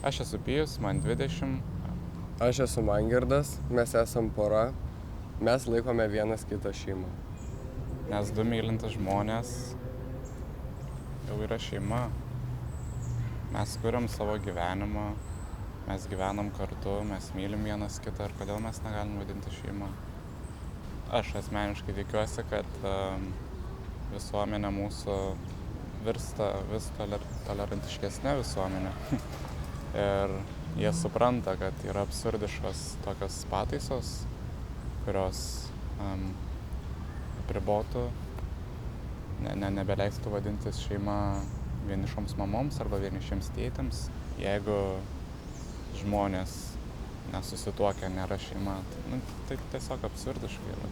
Aš esu Pijus, man 20. Aš esu Mangirdas, mes esam pora, mes laikome vienas kitą šeimą. Mes du mylintis žmonės jau yra šeima. Mes kuriam savo gyvenimą, mes gyvenam kartu, mes mylim vienas kitą ir kodėl mes negalim vadinti šeima. Aš asmeniškai tikiuosi, kad visuomenė mūsų virsta vis tolerantiškesnė visuomenė. Ir jie supranta, kad yra absurdiškos tokios pataisos, kurios apribotų, nebeleistų vadintis šeima vienišoms mamoms arba vienišiems tėtėms. Jeigu žmonės nesusituokę nėra šeima, tai tiesiog absurdiškai yra.